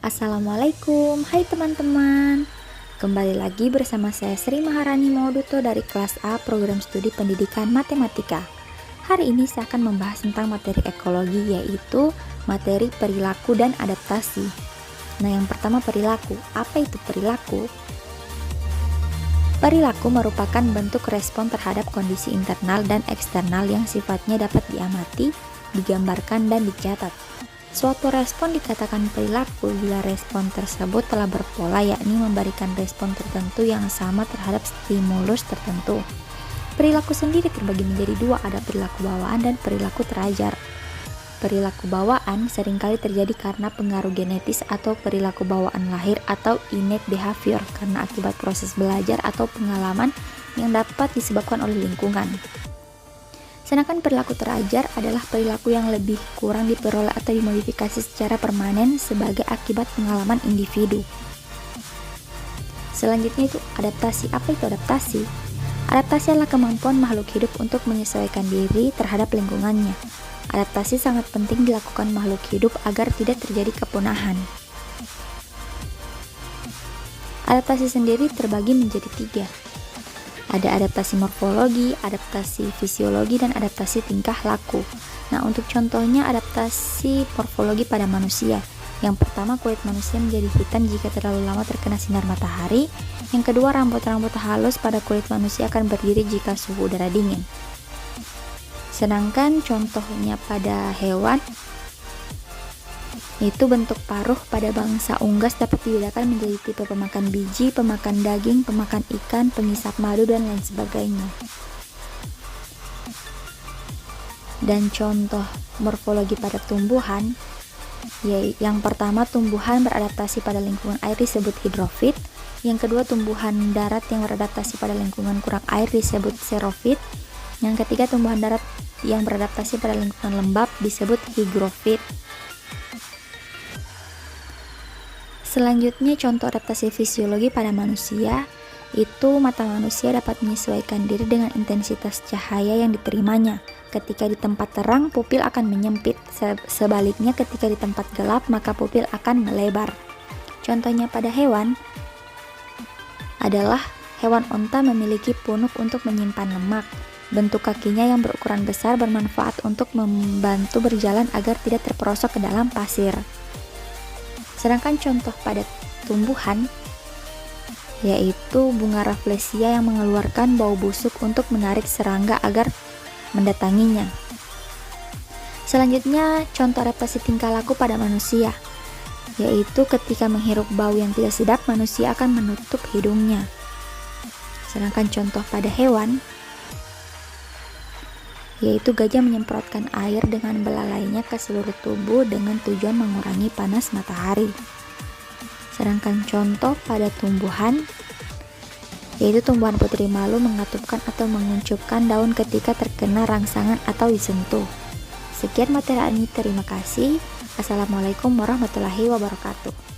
Assalamualaikum, hai teman-teman. Kembali lagi bersama saya Sri Maharani Mauduto dari kelas A Program Studi Pendidikan Matematika. Hari ini saya akan membahas tentang materi ekologi, yaitu materi perilaku dan adaptasi. Nah, yang pertama perilaku. Apa itu perilaku? Perilaku merupakan bentuk respon terhadap kondisi internal dan eksternal yang sifatnya dapat diamati, digambarkan, dan dicatat. Suatu respon dikatakan perilaku bila respon tersebut telah berpola, yakni memberikan respon tertentu yang sama terhadap stimulus tertentu. Perilaku sendiri terbagi menjadi dua, ada perilaku bawaan dan perilaku terajar. Perilaku bawaan seringkali terjadi karena pengaruh genetis atau perilaku bawaan lahir atau innate behavior karena akibat proses belajar atau pengalaman yang dapat disebabkan oleh lingkungan. Sedangkan perilaku terajar adalah perilaku yang lebih kurang diperoleh atau dimodifikasi secara permanen sebagai akibat pengalaman individu. Selanjutnya itu adaptasi. Apa itu adaptasi? Adaptasi adalah kemampuan makhluk hidup untuk menyesuaikan diri terhadap lingkungannya. Adaptasi sangat penting dilakukan makhluk hidup agar tidak terjadi kepunahan. Adaptasi sendiri terbagi menjadi tiga. Ada adaptasi morfologi, adaptasi fisiologi, dan adaptasi tingkah laku. Nah, untuk contohnya adaptasi morfologi pada manusia. Yang pertama, kulit manusia menjadi hitam jika terlalu lama terkena sinar matahari. Yang kedua, rambut-rambut halus pada kulit manusia akan berdiri jika suhu udara dingin. Sedangkan contohnya pada hewan, itu bentuk paruh pada bangsa unggas dapat dibedakan menjadi tipe pemakan biji, pemakan daging, pemakan ikan, pengisap madu, dan lain sebagainya. Dan contoh morfologi pada tumbuhan, yang pertama tumbuhan beradaptasi pada lingkungan air disebut hidrofit, yang kedua tumbuhan darat yang beradaptasi pada lingkungan kurang air disebut xerofit, yang ketiga tumbuhan darat yang beradaptasi pada lingkungan lembab disebut higrofit. Selanjutnya contoh adaptasi fisiologi pada manusia, itu mata manusia dapat menyesuaikan diri dengan intensitas cahaya yang diterimanya. Ketika di tempat terang, pupil akan menyempit, sebaliknya ketika di tempat gelap, maka pupil akan melebar. Contohnya pada hewan adalah hewan onta memiliki punuk untuk menyimpan lemak. Bentuk kakinya yang berukuran besar bermanfaat untuk membantu berjalan agar tidak terperosok ke dalam pasir. Sedangkan contoh pada tumbuhan, yaitu bunga rafflesia yang mengeluarkan bau busuk untuk menarik serangga agar mendatanginya. Selanjutnya contoh adaptasi tingkah laku pada manusia, yaitu ketika menghirup bau yang tidak sedap, manusia akan menutup hidungnya. Sedangkan contoh pada hewan, yaitu gajah menyemprotkan air dengan belalainya ke seluruh tubuh dengan tujuan mengurangi panas matahari. Sedangkan contoh pada tumbuhan, yaitu tumbuhan putri malu mengatupkan atau menguncupkan daun ketika terkena rangsangan atau disentuh. Sekian materi ini, terima kasih. Assalamualaikum warahmatullahi wabarakatuh.